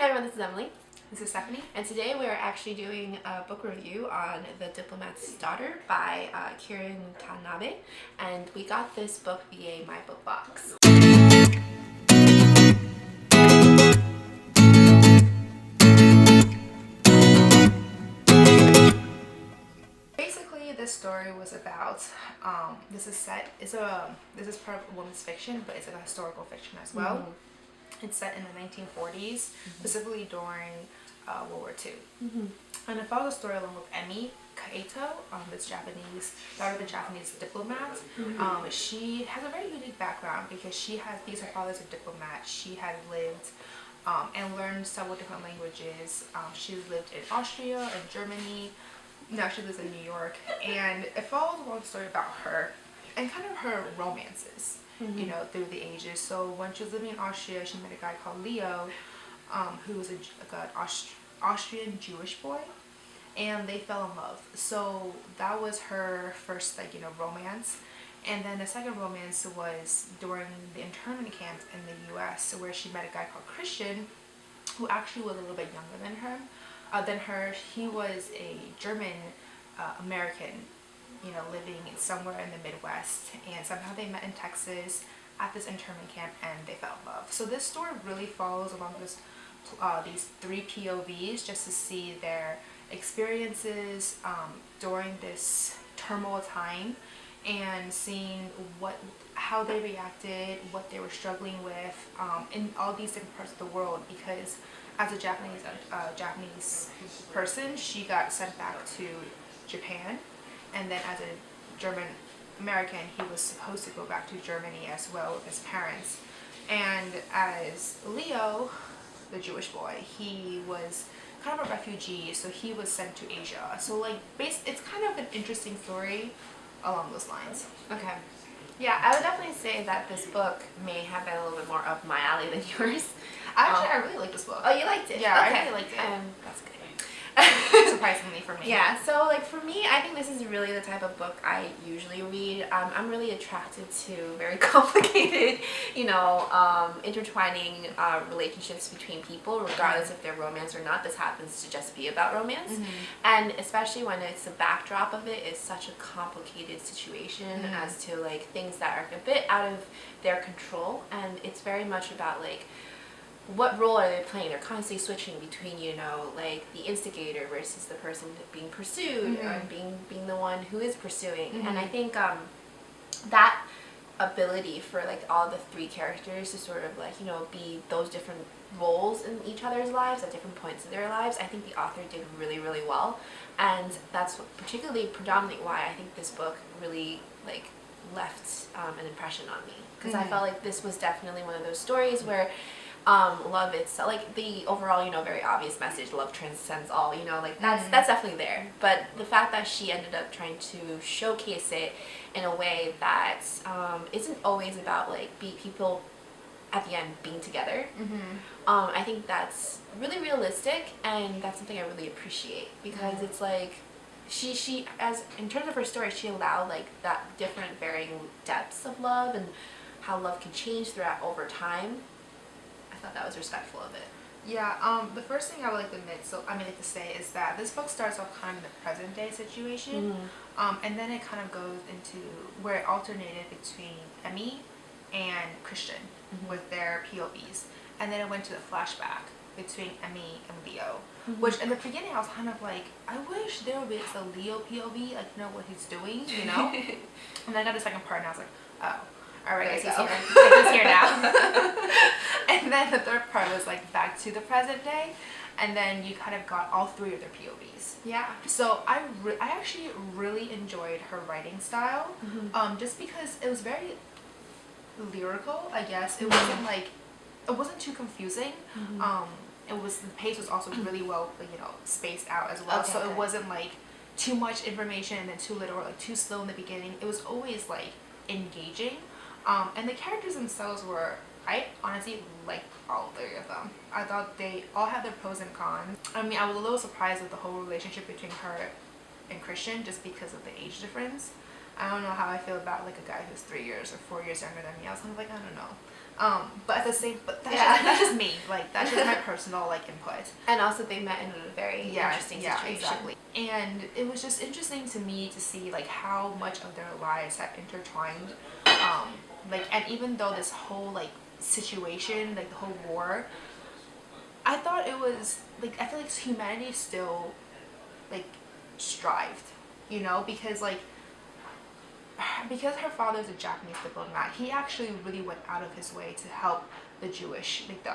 Hi everyone, this is Emily. This is Stephanie. And today we are actually doing a book review on The Diplomat's Daughter by Kieran Tanabe. And we got this book via MyBookBox. Basically, this story was about, this is part of women's fiction, but it's a historical fiction as well. Mm-hmm. It's set in the 1940s, specifically during World War II. Mm-hmm. And it follows a story along with Emi Kaito, this daughter of the Japanese diplomat. Mm-hmm. She has a very unique background because because her father's a diplomat. She had lived and learned several different languages. She's lived in Austria and Germany. Now she lives in New York, and it follows along the story about her and kind of her romances, you know, through the ages. So when she was living in Austria, she met a guy called Leo, who was an Austrian Jewish boy, and they fell in love. So that was her first, romance. And then the second romance was during the internment camp in the U.S., where she met a guy called Christian, who actually was a little bit younger than her. He was a German American, living somewhere in the Midwest, and somehow they met in Texas at this internment camp and they fell in love. So this story really follows along these three POVs just to see their experiences during this turmoil time, and seeing how they reacted, what they were struggling with in all these different parts of the world. Because as a Japanese person, she got sent back to Japan, and then as a German American, he was supposed to go back to Germany as well with his parents. And as Leo, the Jewish boy, he was kind of a refugee, so he was sent to Asia. So it's kind of an interesting story along those lines. Okay. Yeah, I would definitely say that this book may have been a little bit more up my alley than yours. Actually, I really like this book. Oh, you liked it? Yeah, okay. I really liked it. That's good. Surprisingly for me. Yeah, so for me, I think this is really the type of book I usually read. I'm really attracted to very complicated, intertwining relationships between people, regardless if they're romance or not. This happens to just be about romance. And especially when the backdrop of it is such a complicated situation as to things that are a bit out of their control. And it's very much about what role are they playing? They're constantly switching between, the instigator versus the person being pursued, or being the one who is pursuing. And I think that ability for all the three characters to sort of be those different roles in each other's lives at different points of their lives, I think the author did really, really well. And that's predominantly why I think this book really left an impression on me, because I felt like this was definitely one of those stories where love itself, the overall, very obvious message, love transcends all, that's definitely there. But the fact that she ended up trying to showcase it in a way that isn't always about people at the end being together, I think that's really realistic, and that's something I really appreciate, because it's she as in terms of her story, she allowed that different varying depths of love and how love can change throughout over time. I thought that was respectful of it. Yeah, the first thing I would like to say is that this book starts off kind of in the present day situation, and then it kind of goes into where it alternated between Emi and Christian with their POVs, and then it went to the flashback between Emi and Leo, which in the beginning I was kind of I wish there would be a Leo POV, know what he's doing, and then I got the second part and I was oh. Alright, I guess he's here now. And then the third part was back to the present day, and then you kind of got all three of their POVs. Yeah. So I actually really enjoyed her writing style, just because it was very lyrical, I guess. It wasn't it wasn't too confusing. The pace was also really well spaced out as well. Okay, It wasn't too much information and then too little, or too slow in the beginning. It was always engaging. And the characters themselves I honestly liked all three of them. I thought they all had their pros and cons. I was a little surprised with the whole relationship between her and Christian, just because of the age difference. I don't know how I feel about a guy who's 3 years or 4 years younger than me. I was kind of I don't know. But at the same, that's just me. Like that's just my personal like input. And also they met in a very interesting situation. Exactly. And it was just interesting to me to see like how much of their lives have intertwined. Like, and even though this whole like situation, like the whole war, I thought it was like, I feel like humanity still like strived, you know, because like because her father's a Japanese diplomat, he actually really went out of his way to help the Jewish, like the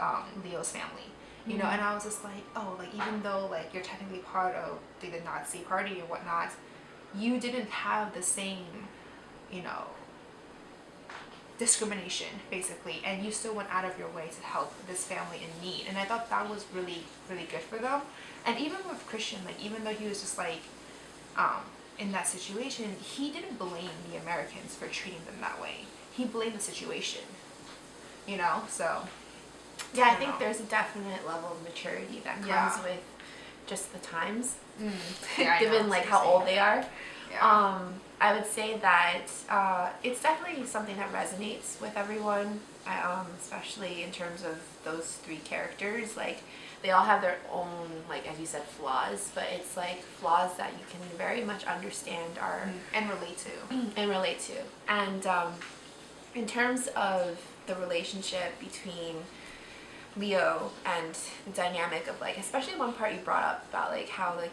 Leo's family, you know. And I was just like, oh, like even though like you're technically part of the Nazi party and whatnot, you didn't have the same, you know, discrimination basically, and you still went out of your way to help this family in need. And I thought that was really, really good for them. And even with Christian, like even though he was just like in that situation, he didn't blame the Americans for treating them that way. He blamed the situation, you know. So yeah, I think there's a definite level of maturity that comes with just the times, given like how old they are. I would say that it's definitely something that resonates with everyone, especially in terms of those three characters. Like, they all have their own, like, as you said, flaws, but it's like flaws that you can very much understand and relate to. And in terms of the relationship between Leo and the dynamic of, like, especially one part you brought up about, like, how, like,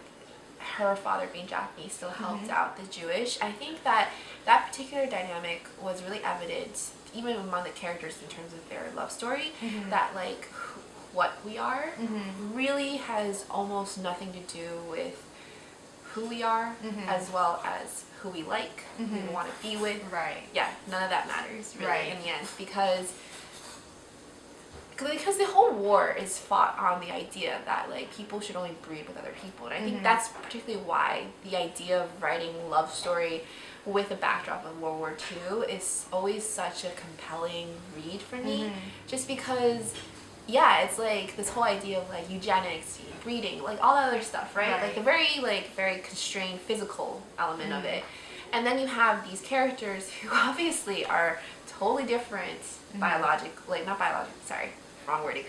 her father being Japanese still helped out the Jewish. I think that that particular dynamic was really evident even among the characters in terms of their love story, that like what we are really has almost nothing to do with who we are, as well as who we like, who we want to be with. Yeah, none of that matters really in the end, because the whole war is fought on the idea that like people should only breed with other people. And I think that's particularly why the idea of writing love story with a backdrop of World War II is always such a compelling read for me. Just because, yeah, it's like this whole idea of like eugenics, breeding, like all that other stuff, right? Like the very constrained physical element of it. And then you have these characters who obviously are totally different wrong wording.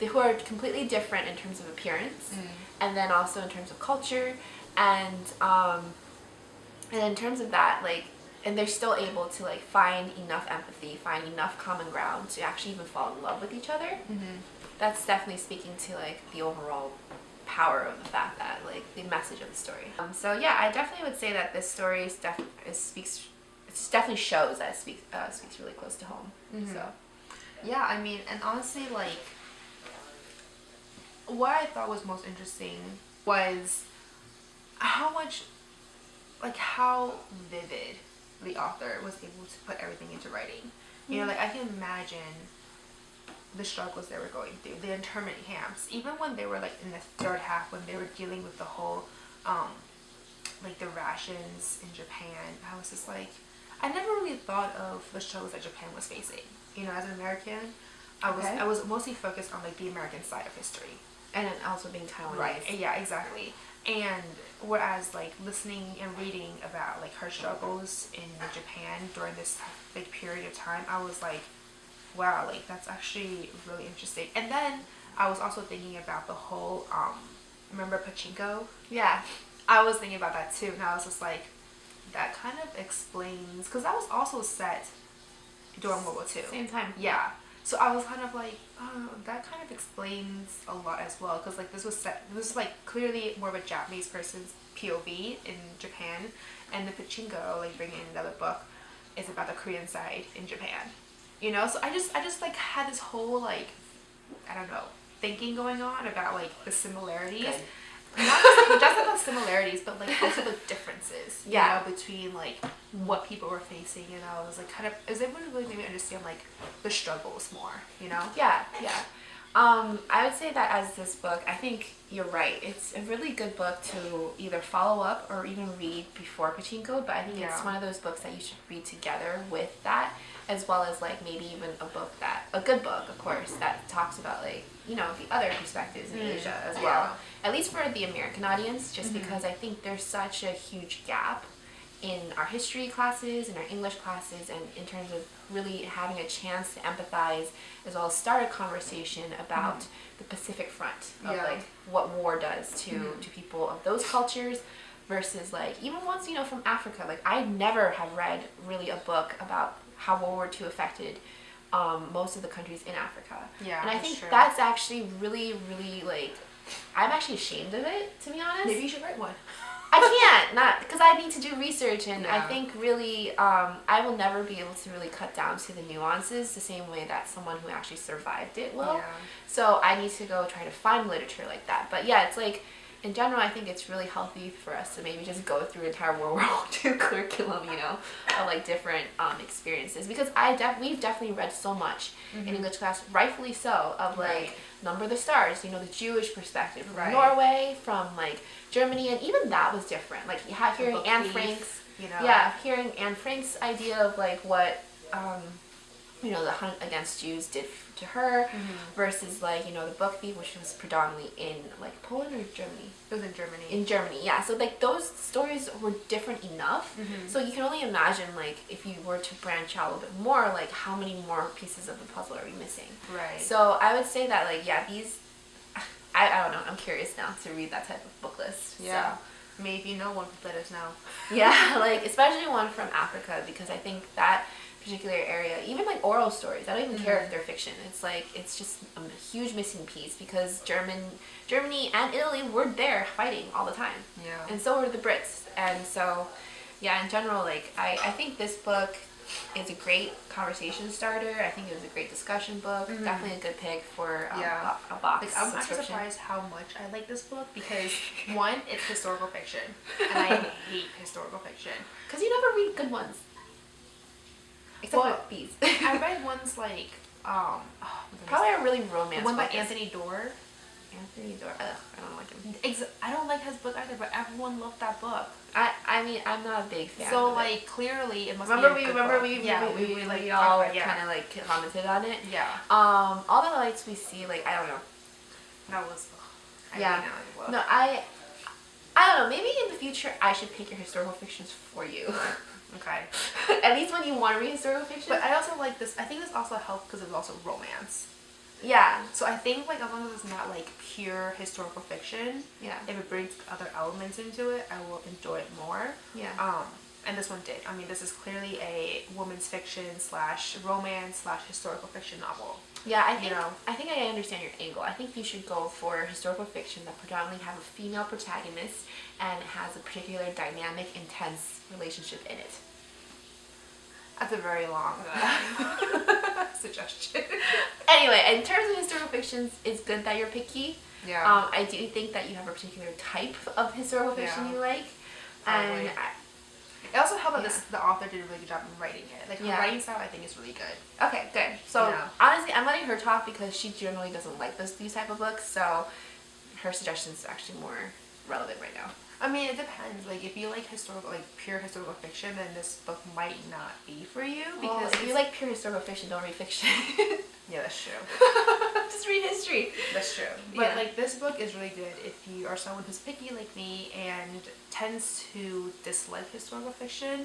Who are completely different in terms of appearance, and then also in terms of culture, and in terms of that, like, and they're still able to like find enough empathy, find enough common ground to actually even fall in love with each other. That's definitely speaking to like the overall power of the fact that like the message of the story. So yeah, I definitely would say that this story definitely shows that it speaks really close to home. So. Yeah, I mean, and honestly, like, what I thought was most interesting was how vivid the author was able to put everything into writing. You know, like, I can imagine the struggles they were going through, the internment camps, even when they were, like, in the third half, when they were dealing with the whole, like, the rations in Japan. I was just like, I never really thought of the struggles that Japan was facing. You know, as an American, I was mostly focused on like the American side of history, and then also being Taiwanese. Right. Yeah. Exactly. And whereas like listening and reading about like her struggles in Japan during this big period of time, I was like, wow, like that's actually really interesting. And then I was also thinking about the whole remember pachinko? Yeah. I was thinking about that too, and I was just like, that kind of explains, because that was also set during World War II. Same time. Yeah. So I was kind of like, oh, that kind of explains a lot as well, because like this was like clearly more of a Japanese person's POV in Japan, and the pachinko, like bringing in another book, is about the Korean side in Japan. You know, so I just like had this whole like, I don't know, thinking going on about like the similarities. Good. Not just about similarities, but like also the differences, you know, between like what people were facing, and I was like kind of, is able to really maybe understand like the struggles more, you know? Yeah. I would say that as this book, I think you're right. It's a really good book to either follow up or even read before Pachinko, but I think it's one of those books that you should read together with that, as well as like maybe even a good book, of course, that talks about like, you know, the other perspectives in Asia as well. At least for the American audience, just because I think there's such a huge gap in our history classes, in our English classes, and in terms of really having a chance to empathize as well as start a conversation about the Pacific Front of like what war does to people of those cultures versus like even ones, you know, from Africa. Like I never have read really a book about how World War II affected most of the countries in Africa. Yeah, and I think that's actually really, really like, I'm actually ashamed of it, to be honest. Maybe you should write one. I can't, not because I need to do research, and I think really I will never be able to really cut down to the nuances the same way that someone who actually survived it will. So I need to go try to find literature like that. But yeah, it's like in general, I think it's really healthy for us to maybe just go through the entire World War II curriculum, you know, of like different experiences, because we've definitely read so much in English class, rightfully so, of like Number of the Stars, you know, the Jewish perspective from Norway, from like Germany, and even that was different. Like hearing Anne Frank's, you know, hearing Anne Frank's idea of like what you know, the hunt against Jews did to her versus like, you know, the Book Thief, which was predominantly in like Poland or Germany. It was in Germany. In Germany, yeah. So like those stories were different enough. So you can only imagine like if you were to branch out a little bit more, like how many more pieces of the puzzle are we missing? Right. So I would say that like these, I don't know. I'm curious now to read that type of book list. Yeah. So. Maybe no one could let us know. Yeah, like especially one from Africa, because I think that particular area, even like oral stories, I don't even care if they're fiction. It's like it's just a huge missing piece, because Germany and Italy were there fighting all the time. Yeah. And so were the Brits. And so yeah, in general, like I think this book is a great conversation starter. I think it was a great discussion book. Definitely a good pick for a box. Like, I'm actually surprised how much I like this book, because one, it's historical fiction, and I hate historical fiction. Because you never read good ones. Except for these. I read ones like probably a really romance. One by Anthony Doerr. Anthony Doerr. I don't like him. I don't like his book either, but everyone loved that book. I mean, I'm not a big fan. So of like it. Clearly, it must remember be a we good remember book. we like all kind of like commented on it. Yeah. All the lights we see, like I don't know. That was. No, I don't know. Maybe in the future I should pick your historical fictions for you. Okay. At least when you want to read historical fiction. But I also like this. I think this also helps because it's also romance. Yeah. So I think like as long as it's not like pure historical fiction, if it brings other elements into it, I will enjoy it more. Yeah. And this one did. I mean, this is clearly a women's fiction / romance / historical fiction novel. Yeah, I think I understand your angle. I think you should go for historical fiction that predominantly have a female protagonist and has a particular dynamic, intense relationship in it. That's a very long suggestion. Anyway, in terms of historical fictions, it's good that you're picky. Yeah. I do think that you have a particular type of historical fiction you like. And it also helped that the author did a really good job in writing it. Like her writing style, I think, is really good. Okay, good. So honestly, I'm letting her talk because she generally doesn't like these type of books. So her suggestions are actually more relevant right now. I mean, it depends. Like, if you like pure historical fiction, then this book might not be for you. Because if you like pure historical fiction, don't read fiction. Yeah, that's true. Just read history. That's true. But like, this book is really good if you are someone who's picky like me and tends to dislike historical fiction,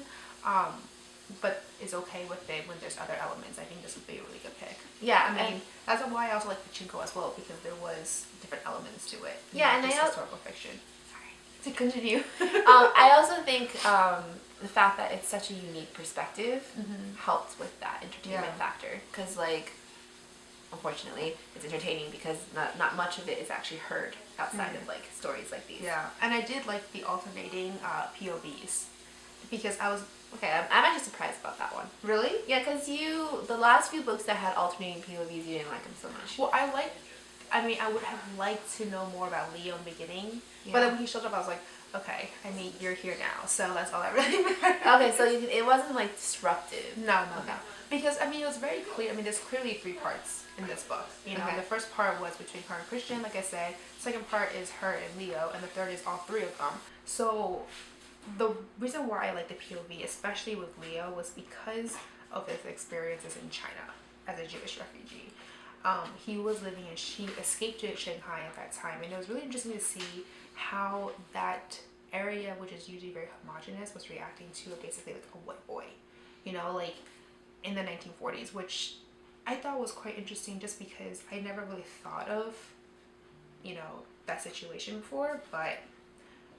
but is okay with it when there's other elements. I think this would be a really good pick. Yeah, I mean, that's why I also like Pachinko as well, because there was different elements to it. Yeah, and historical fiction. To continue, I also think the fact that it's such a unique perspective helps with that entertainment factor. Because, like, unfortunately, it's entertaining because not much of it is actually heard outside of like stories like these. Yeah, and I did like the alternating POVs, because I was I'm actually surprised about that one. Really? Yeah, because the last few books that had alternating POVs, you didn't like them so much. Well, I would have liked to know more about Leo in the beginning, but then when he showed up, I was like, okay, I mean, you're here now, so that's all that really matters. Okay, so it wasn't like disruptive. No. Because, I mean, it was very clear. I mean, there's clearly 3 parts in this book. You know, the first part was between her and Christian, like I said. Second part is her and Leo, and the third is all 3 of them. So the reason why I like the POV, especially with Leo, was because of his experiences in China as a Jewish refugee. He was living he escaped to Shanghai at that time, and it was really interesting to see how that area which is usually very homogenous was reacting to basically like a white boy, you know, like in the 1940s, which I thought was quite interesting just because I never really thought of, you know, that situation before. But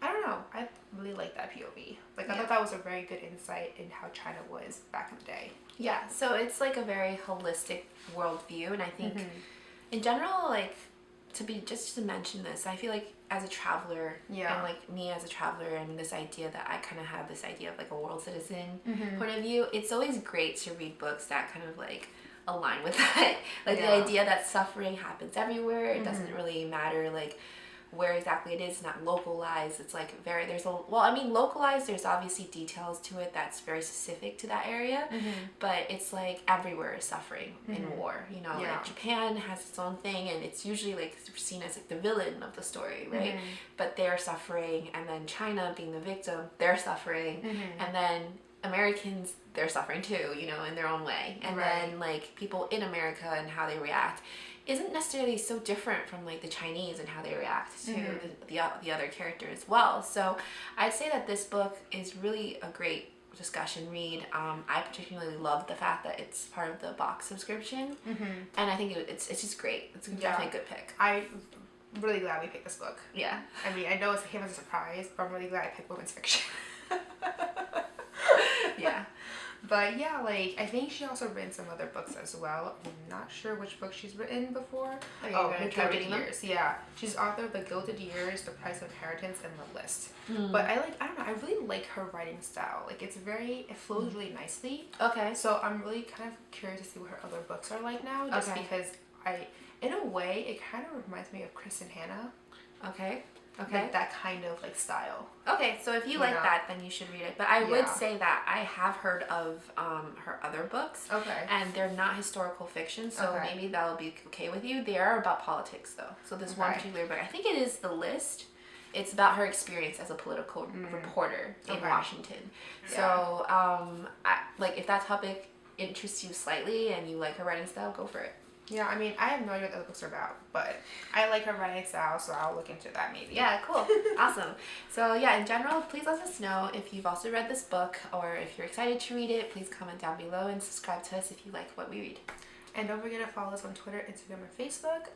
I don't know, I really like that POV. Like I thought that was a very good insight in how China was back in the day. Yeah, so it's like a very holistic worldview, and I think in general, like just to mention this, I feel like as a traveler, and like me as a traveler, and this idea that I kind of have this idea of like a world citizen point of view, it's always great to read books that kind of like align with that. Like the idea that suffering happens everywhere. It doesn't really matter like where exactly it is, not localized. It's like localized, there's obviously details to it that's very specific to that area, but it's like everywhere is suffering in war, you know. Like Japan has its own thing, and it's usually like seen as like the villain of the story, right? But they're suffering, and then China being the victim, they're suffering, and then Americans, they're suffering too, you know, in their own way. And then like people in America and how they react isn't necessarily so different from like the Chinese and how they react to the other character as well. So I'd say that this book is really a great discussion read. I particularly love the fact that it's part of the box subscription, and I think it's just great. It's definitely a good pick. I'm really glad we picked this book. Yeah. I mean, I know it came as a surprise, but I'm really glad I picked women's fiction. Yeah. But yeah, like I think she also written some other books as well. I'm not sure which book she's written before. The Gilded Years. Yeah, she's author of The Gilded Years, The Price of Inheritance, and The List. But I don't know, I really like her writing style. Like it flows really nicely. Okay. So I'm really kind of curious to see what her other books are like now, just because in a way, it kind of reminds me of Kristen Hanna. Okay. Like that kind of like style. Okay, so if you like that, then you should read it. But I would say that I have heard of her other books. Okay. And they're not historical fiction, so maybe that'll be okay with you. They are about politics though. So this one particular book, I think it is The List. It's about her experience as a political reporter in Washington. So like if that topic interests you slightly and you like her writing style, go for it. Yeah, I mean, I have no idea what the books are about, but I like her writing style, so I'll look into that maybe. Yeah, cool. Awesome. So yeah, in general, please let us know if you've also read this book, or if you're excited to read it. Please comment down below and subscribe to us if you like what we read. And don't forget to follow us on Twitter, Instagram, and Facebook.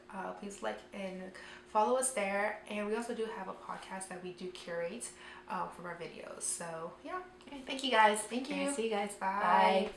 Please like and follow us there. And we also do have a podcast that we do curate from our videos. So yeah. Okay, thank you guys. Thank you. Okay, see you guys. Bye. Bye.